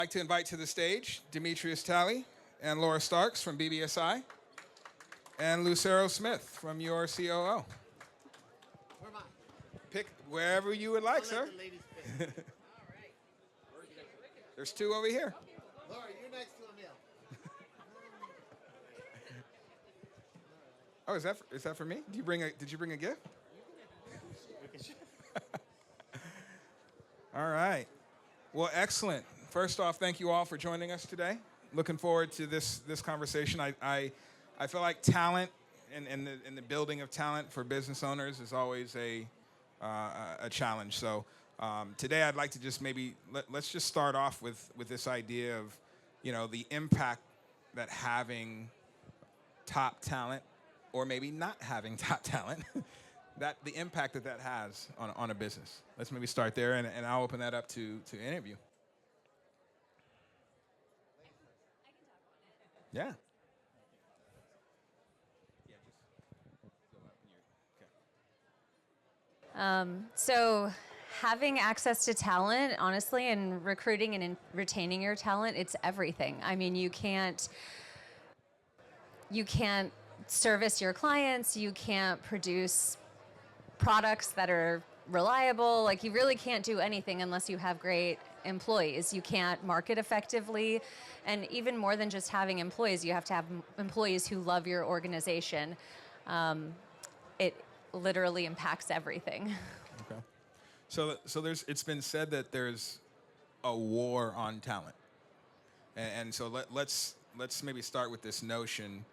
I'd like to invite to the stage Demetrius Talley and Laura Starks from BBSI and Lucero Smith from Your COO. Where am I? Pick wherever you would like, I'll sir. let the ladies pick. There's two over here. Laura, you're next to Emil. Oh, is that for me? Did you bring a gift? All right. Well, excellent. First off, thank you all for joining us today. Looking forward to this conversation. I feel like talent and the building of talent for business owners is always a challenge. So today I'd like to just maybe let's just start off with this idea of the impact that having top talent or maybe not having top talent that the impact that has on a business. Let's maybe start there, and I'll open that up to interview. Yeah. So having access to talent, honestly, and recruiting and retaining your talent, it's everything. I mean, you can't service your clients, you can't produce products that are reliable. Like, you really can't do anything unless you have great employees. You can't market effectively. And even more than just having employees, you have to have employees who love your organization. It literally impacts everything. Okay. So it's been said that there's a war on talent, and so let's maybe start with this notion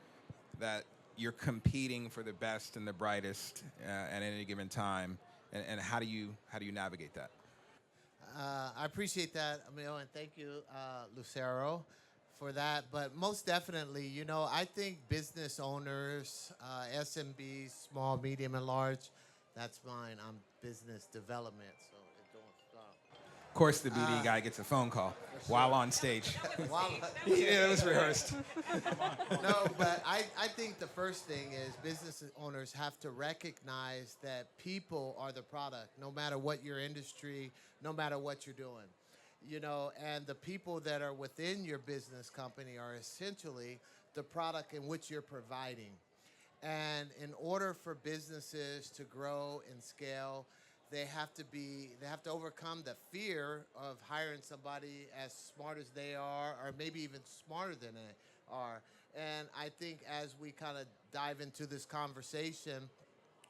that you're competing for the best and the brightest at any given time, and how do you navigate that? I appreciate that, Emil, and thank you, Lucero, for that. But most definitely, I think business owners, SMBs, small, medium, and large, that's mine. I'm business development, so it don't stop. Of course, the BD guy gets a phone call while on stage. Yeah, it was rehearsed. No, but I think the first thing is business owners have to recognize that people are the product, no matter what your industry, no matter what you're doing. And the people that are within your business company are essentially the product in which you're providing. And in order for businesses to grow and scale, they have to overcome the fear of hiring somebody as smart as they are, or maybe even smarter than they are. And I think as we kind of dive into this conversation,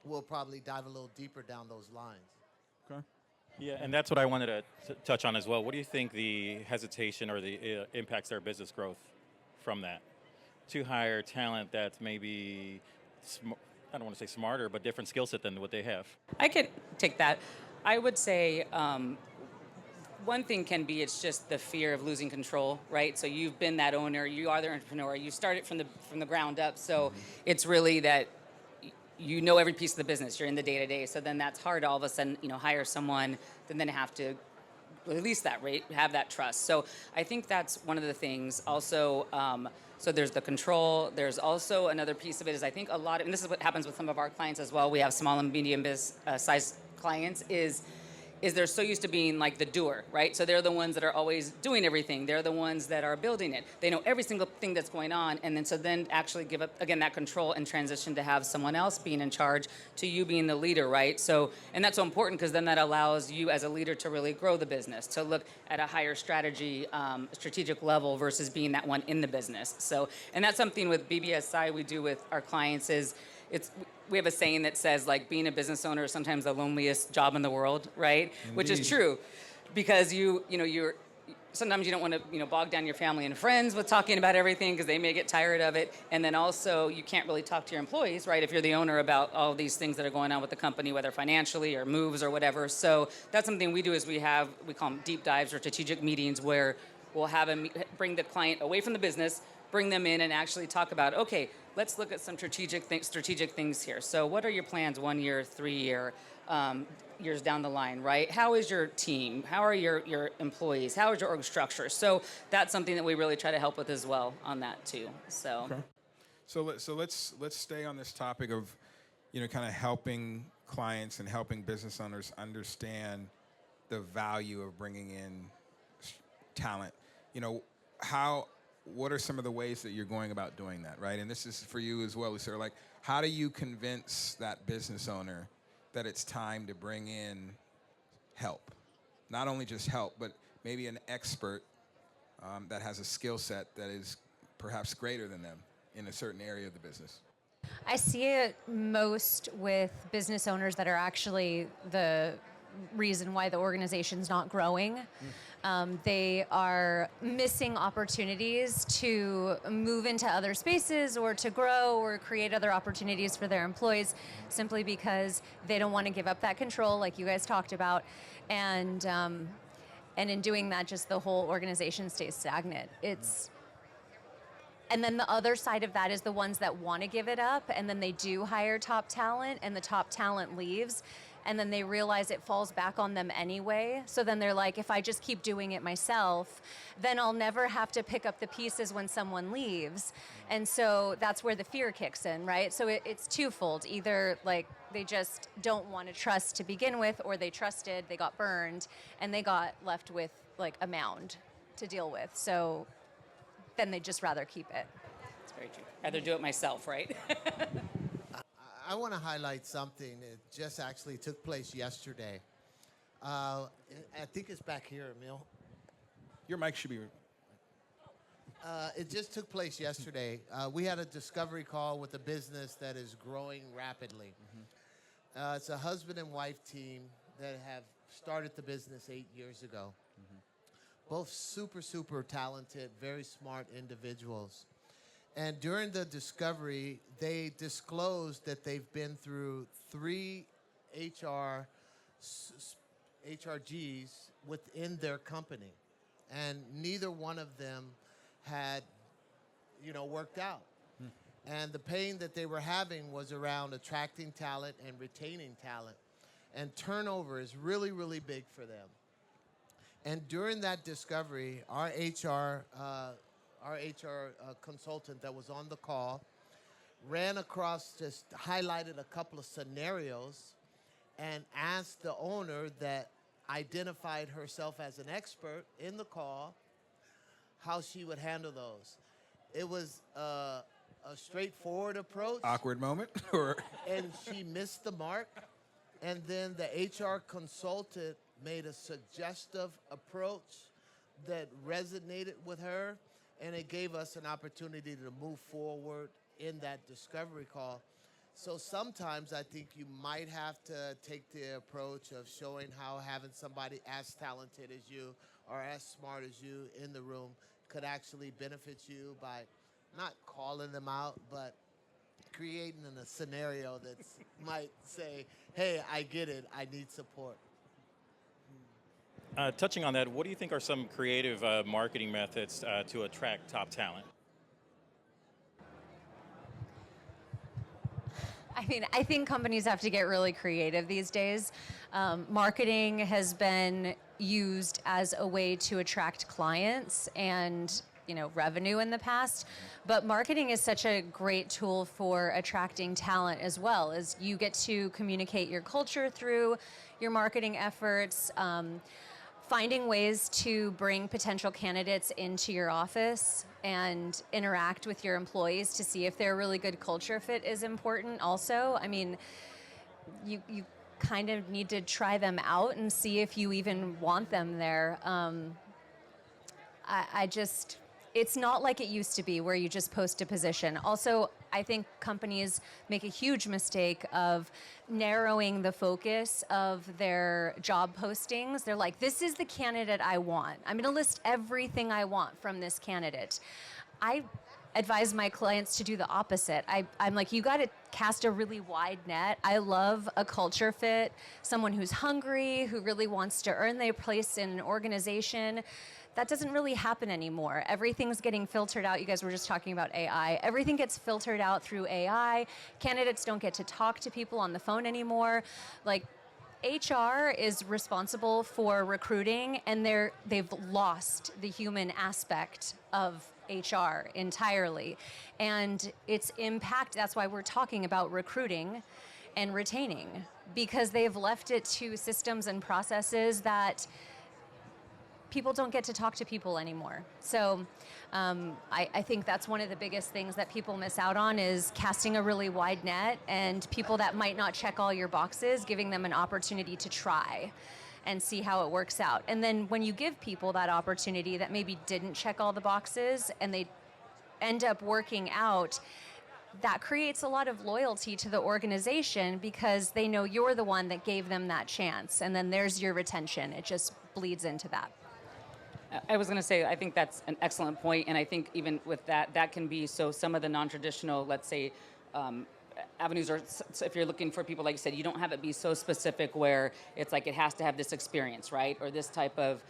we'll probably dive a little deeper down those lines. Okay. Yeah, and that's what I wanted to touch on as well. What do you think the hesitation or the impacts their business growth from that? To hire talent that's maybe, I don't want to say smarter, but different skill set than what they have. I could take that. I would say one thing can be it's just the fear of losing control, right? So you've been that owner, you are the entrepreneur, you started from the ground up. So it's really that you know every piece of the business. You're in the day-to-day. So then that's hard to all of a sudden, hire someone and then have to release that rate, have that trust. So I think that's one of the things. Also, so there's the control. There's also another piece of it is I think a lot of, and this is what happens with some of our clients as well. We have small and medium size clients is they're so used to being like the doer, right? So they're the ones that are always doing everything. They're the ones that are building it. They know every single thing that's going on. And then actually give up, again, that control and transition to have someone else being in charge to you being the leader, right? So, and that's so important because then that allows you as a leader to really grow the business, to look at a higher strategic level versus being that one in the business. So, and that's something with BBSI we do with our clients is we have a saying that says like being a business owner is sometimes the loneliest job in the world, right? Indeed. Which is true, because you're sometimes you don't want to bog down your family and friends with talking about everything because they may get tired of it, and then also you can't really talk to your employees, right? If you're the owner about all these things that are going on with the company, whether financially or moves or whatever. So that's something we do is we call them deep dives or strategic meetings where we'll bring the client away from the business, bring them in and actually talk about, okay, let's look at some strategic things here. So what are your plans 1 year, 3 year, years down the line, right? How is your team? How are your employees? How is your org structure? So that's something that we really try to help with as well on that too. So, okay. So let's stay on this topic of, kind of helping clients and helping business owners understand the value of bringing in talent. you know, what are some of the ways that you're going about doing that, right? And this is for you as well, Lucille. Like, how do you convince that business owner that it's time to bring in help? Not only just help, but maybe an expert that has a skill set that is perhaps greater than them in a certain area of the business. I see it most with business owners that are actually the reason why the organization's not growing. They are missing opportunities to move into other spaces or to grow or create other opportunities for their employees simply because they don't want to give up that control like you guys talked about. And in doing that, just the whole organization stays stagnant. And then the other side of that is the ones that want to give it up, and then they do hire top talent, and the top talent leaves, and then they realize it falls back on them anyway. So then they're like, if I just keep doing it myself, then I'll never have to pick up the pieces when someone leaves. And so that's where the fear kicks in, right? So it's twofold. Either like they just don't want to trust to begin with, or they trusted, they got burned, and they got left with like a mound to deal with. So then they'd just rather keep it. It's very true. Rather do it myself, right? I want to highlight something. It just actually took place yesterday. I think it's back here, Emil. Your mic should be. It just took place yesterday. We had a discovery call with a business that is growing rapidly. It's a husband and wife team that have started the business 8 years ago. Both super, super talented, very smart individuals. And during the discovery, they disclosed that they've been through 3 HRGs within their company. And neither one of them had, worked out. And the pain that they were having was around attracting talent and retaining talent. And turnover is really, really big for them. And during that discovery, our HR consultant that was on the call ran across, just highlighted a couple of scenarios and asked the owner that identified herself as an expert in the call how she would handle those. It was a straightforward approach. Awkward moment? Or And she missed the mark. And then the HR consultant made a suggestive approach that resonated with her, and it gave us an opportunity to move forward in that discovery call. So sometimes I think you might have to take the approach of showing how having somebody as talented as you or as smart as you in the room could actually benefit you by not calling them out, but creating a scenario that might say, hey, I get it, I need support. Touching on that, what do you think are some creative marketing methods to attract top talent? I mean, I think companies have to get really creative these days. Marketing has been used as a way to attract clients and revenue in the past, but marketing is such a great tool for attracting talent as well. As you get to communicate your culture through your marketing efforts. Finding ways to bring potential candidates into your office and interact with your employees to see if they're a really good culture fit is important also. I mean, you kind of need to try them out and see if you even want them there. It's not like it used to be where you just post a position. Also, I think companies make a huge mistake of narrowing the focus of their job postings. They're like, this is the candidate I want. I'm going to list everything I want from this candidate. I advise my clients to do the opposite. I'm like, you got to cast a really wide net. I love a culture fit, someone who's hungry, who really wants to earn their place in an organization. That doesn't really happen anymore. Everything's getting filtered out. You guys were just talking about AI. Everything gets filtered out through AI. Candidates don't get to talk to people on the phone anymore. Like, HR is responsible for recruiting, and they've lost the human aspect of HR entirely. And its impact, that's why we're talking about recruiting and retaining, because they've left it to systems and processes that people don't get to talk to people anymore. So I think that's one of the biggest things that people miss out on is casting a really wide net, and people that might not check all your boxes, giving them an opportunity to try and see how it works out. And then when you give people that opportunity that maybe didn't check all the boxes and they end up working out, that creates a lot of loyalty to the organization because they know you're the one that gave them that chance. And then there's your retention. It just bleeds into that. I was going to say, I think that's an excellent point, and I think even with that, that can be, so some of the non-traditional, let's say, avenues, or if you're looking for people, like you said, you don't have it be so specific where it's like it has to have this experience, right, or this type of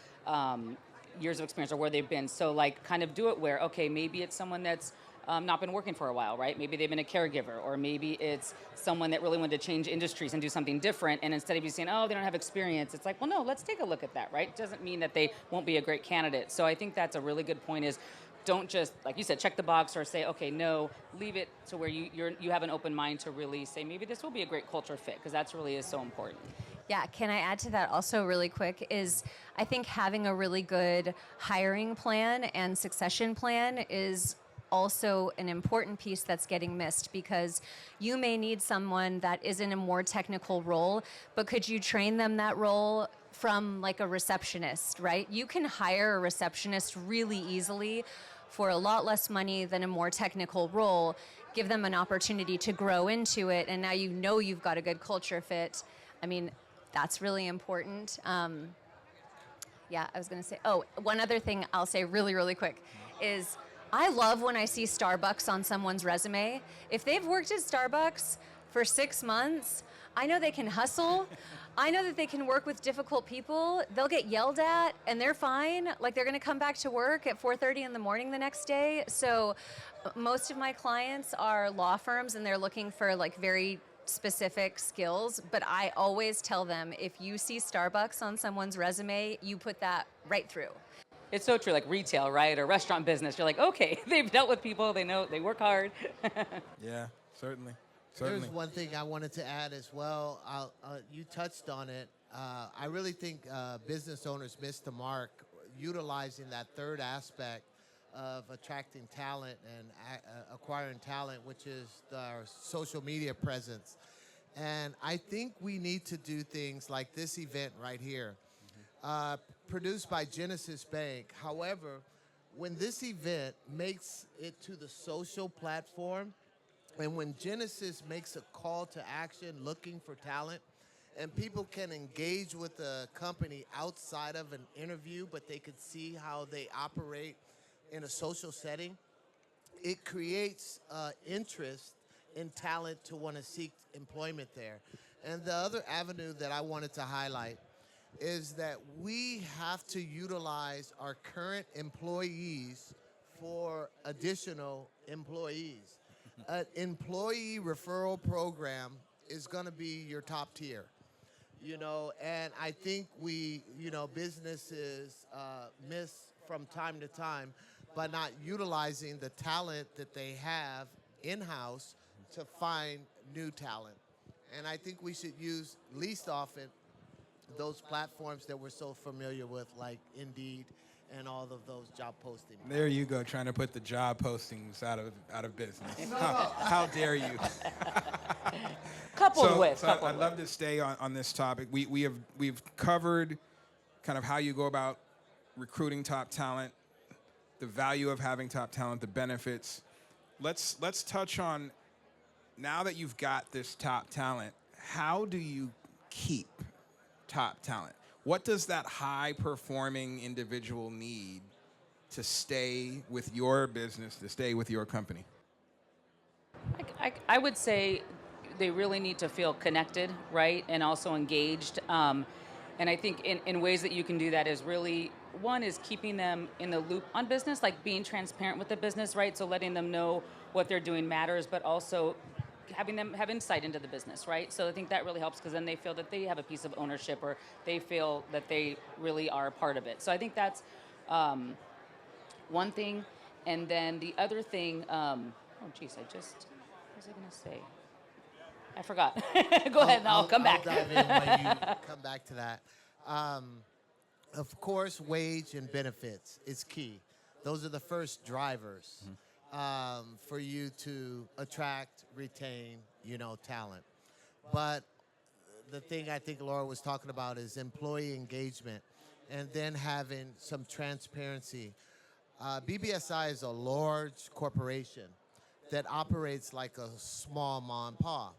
years of experience, or where they've been. So like kind of do it where, okay, maybe it's someone that's not been working for a while, right? Maybe they've been a caregiver, or maybe it's someone that really wanted to change industries and do something different. And instead of you saying, oh, they don't have experience, it's like, well, no, let's take a look at that, right? Doesn't mean that they won't be a great candidate. So I think that's a really good point is don't just, like you said, check the box or say, okay, no, leave it to where you have an open mind to really say, maybe this will be a great culture fit, because that's really is so important. Yeah, can I add to that also really quick is I think having a really good hiring plan and succession plan is also an important piece that's getting missed, because you may need someone that is in a more technical role, but could you train them that role from like a receptionist, right? You can hire a receptionist really easily for a lot less money than a more technical role. Give them an opportunity to grow into it, and now you know you've got a good culture fit. I mean, that's really important. Yeah, I was going to say, one other thing I'll say really, really quick is I love when I see Starbucks on someone's resume. If they've worked at Starbucks for 6 months, I know they can hustle. I know that they can work with difficult people. They'll get yelled at and they're fine. Like they're going to come back to work at 4:30 in the morning the next day. So most of my clients are law firms and they're looking for like very specific skills, but I always tell them if you see Starbucks on someone's resume, you put that right through. It's so true, like retail, right, or restaurant business. You're like, okay, they've dealt with people, they know, they work hard. Yeah, certainly. There's one thing I wanted to add as well. You touched on it. I really think business owners missed the mark utilizing that third aspect of attracting talent and acquiring talent, which is our social media presence. And I think we need to do things like this event right here. Produced by Genesis Bank. However, when this event makes it to the social platform, and when Genesis makes a call to action looking for talent, and people can engage with the company outside of an interview, but they could see how they operate in a social setting, it creates interest in talent to want to seek employment there. And the other avenue that I wanted to highlight is that we have to utilize our current employees for additional employees. An employee referral program is going to be your top tier, and I think businesses miss from time to time by not utilizing the talent that they have in-house to find new talent. And I think we should use least often those platforms that we're so familiar with, like Indeed and all of those job postings. There you go, trying to put the job postings out of business. How dare you? Coupled with. I'd love to stay on this topic. We've covered kind of how you go about recruiting top talent, the value of having top talent, the benefits. Let's touch on, now that you've got this top talent, how do you keep top talent? What does that high-performing individual need to stay with your business, to stay with your company? I would say they really need to feel connected, right, and also engaged. And I think in ways that you can do that is really, one is keeping them in the loop on business, like being transparent with the business, right? So letting them know what they're doing matters, but also having them have insight into the business, right? So I think that really helps, because then they feel that they have a piece of ownership, or they feel that they really are a part of it. So I think that's one thing. And then the other thing, what was I going to say? I forgot. Go ahead, and I'll come back. I'll dive in when you come back to that. Of course, wage and benefits is key. Those are the first drivers for you to attract, retain, talent. But the thing I think Laura was talking about is employee engagement and then having some transparency. BBSI is a large corporation that operates like a small mom and pop.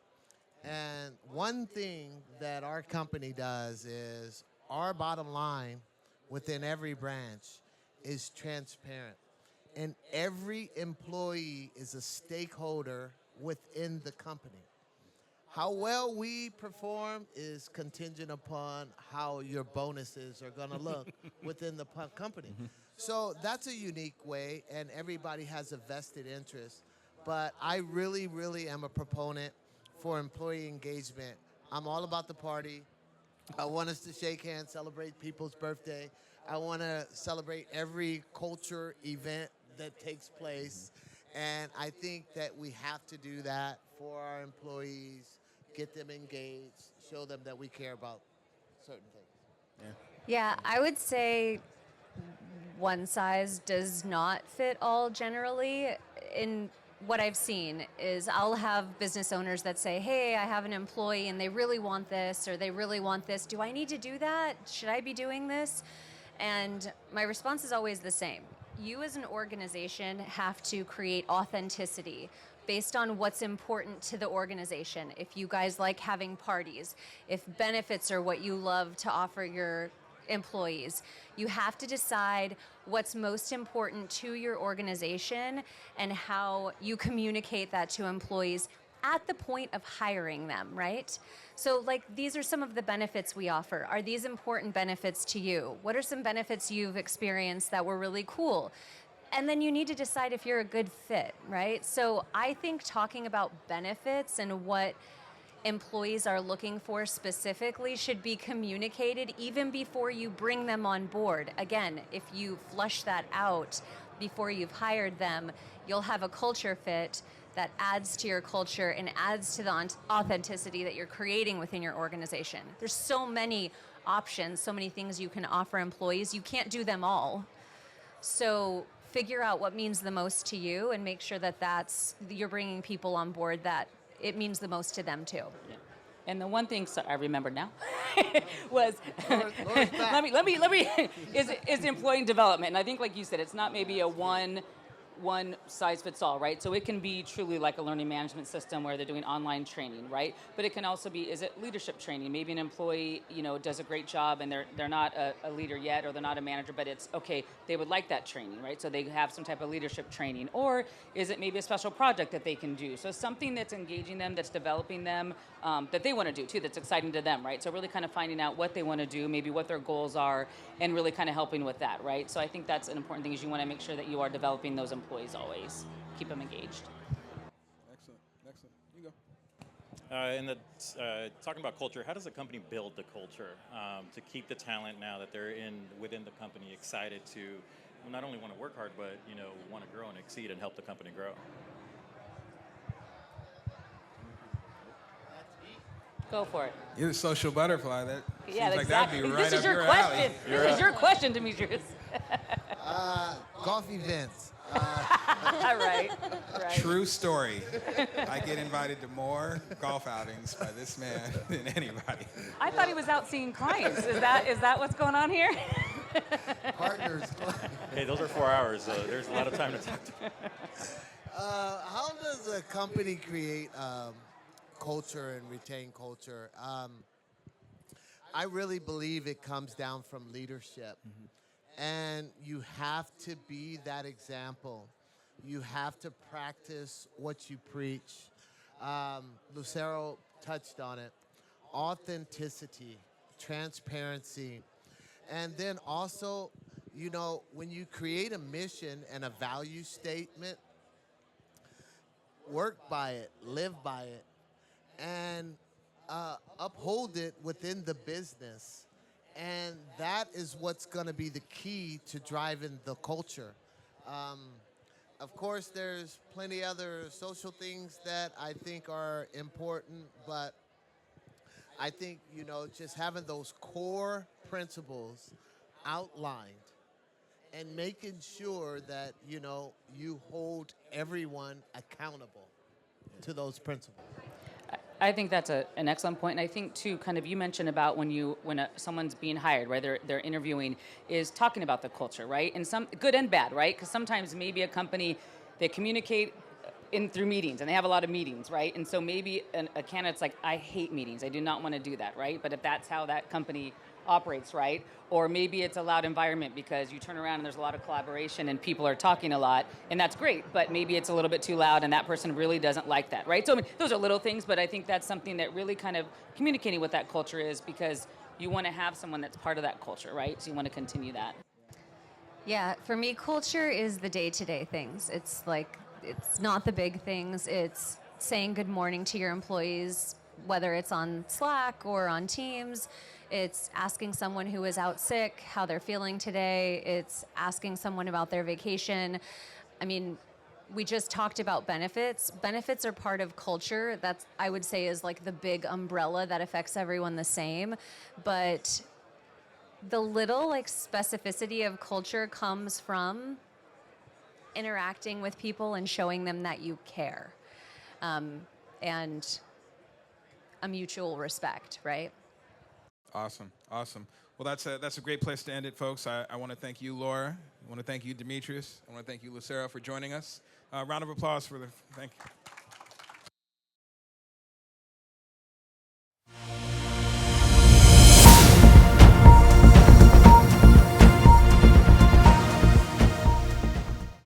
And one thing that our company does is our bottom line within every branch is transparent. And every employee is a stakeholder within the company. How well we perform is contingent upon how your bonuses are going to look within the company. So that's a unique way, and everybody has a vested interest. But I really, really am a proponent for employee engagement. I'm all about the party. I want us to shake hands, celebrate people's birthday. I want to celebrate every culture event that takes place. And I think that we have to do that for our employees, get them engaged, show them that we care about certain things. Yeah, I would say one size does not fit all generally. In what I've seen is I'll have business owners that say, hey, I have an employee and they really want this or they really want this. Do I need to do that? Should I be doing this? And my response is always the same. You as an organization have to create authenticity based on what's important to the organization. If you guys like having parties, if benefits are what you love to offer your employees, you have to decide what's most important to your organization and how you communicate that to employees at the point of hiring them, right? So like these are some of the benefits we offer. Are these important benefits to you? What are some benefits you've experienced that were really cool? And then you need to decide if you're a good fit, right? So I think talking about benefits and what employees are looking for specifically should be communicated even before you bring them on board. Again, if you flush that out before you've hired them, you'll have a culture fit that adds to your culture and adds to the authenticity that you're creating within your organization. There's so many options, so many things you can offer employees. You can't do them all. So figure out what means the most to you and make sure that you're bringing people on board that it means the most to them too. Yeah. And the one thing I remember now was Laura's back. let me is employee development. And I think, like you said, it's not maybe a one size fits all, right? So it can be truly like a learning management system where they're doing online training, right? But it can also be, is it leadership training? Maybe an employee, does a great job and they're not a leader yet or they're not a manager, but it's okay, they would like that training, right? So they have some type of leadership training. Or is it maybe a special project that they can do? So something that's engaging them, that's developing them, that they want to do too, that's exciting to them, right? So really kind of finding out what they want to do, maybe what their goals are, and really kind of helping with that, right? So I think that's an important thing is you want to make sure that you are developing those employees always. Keep them engaged. Excellent. You go. Talking about culture, how does a company build the culture to keep the talent now that they're within the company excited to not only want to work hard, but want to grow and exceed and help the company grow? Go for it. You're the social butterfly. That seems Yeah, like exactly. that'd be right This is up your your question. alley. This is your question, Demetrius. Golf events. Right. True story. I get invited to more golf outings by this man than anybody. I thought he was out seeing clients. Is that what's going on here? Partners. Hey, those are 4 hours. There's a lot of time to talk to. How does a company create culture and retain culture? I really believe it comes down from leadership. And you have to be that example. You have to practice what you preach. Lucero touched on it. Authenticity, transparency. And then also, when you create a mission and a value statement, work by it, live by it, and uphold it within the business. And that is what's going to be the key to driving the culture. Of course, there's plenty other social things that I think are important, but I think, just having those core principles, outlined and making sure that, you hold everyone accountable to those principles. I think that's an excellent point, and I think too, kind of you mentioned about when someone's being hired, right? They're interviewing, is talking about the culture, right? And some good and bad, right? Because sometimes maybe a company, they communicate through meetings, and they have a lot of meetings, right? And so maybe a candidate's like, I hate meetings, I do not want to do that, right? But if that's how that company operates, right? Or maybe it's a loud environment because you turn around and there's a lot of collaboration and people are talking a lot, and that's great, but maybe it's a little bit too loud and that person really doesn't like that, right? So I mean, those are little things, but I think that's something that really kind of communicating what that culture is, because you want to have someone that's part of that culture, right? So you want to continue that. Yeah, for me, culture is the day-to-day things. It's like, it's not the big things. It's saying good morning to your employees, whether it's on Slack or on Teams. It's asking someone who is out sick how they're feeling today. It's asking someone about their vacation. I mean, we just talked about benefits. Benefits are part of culture. That's, I would say, is like the big umbrella that affects everyone the same. But the little like specificity of culture comes from interacting with people and showing them that you care, and a mutual respect, right? Awesome. Well, that's a great place to end it, folks. I want to thank you, Laura. I want to thank you, Demetrius. I want to thank you, Lucero, for joining us. Round of applause for thank you.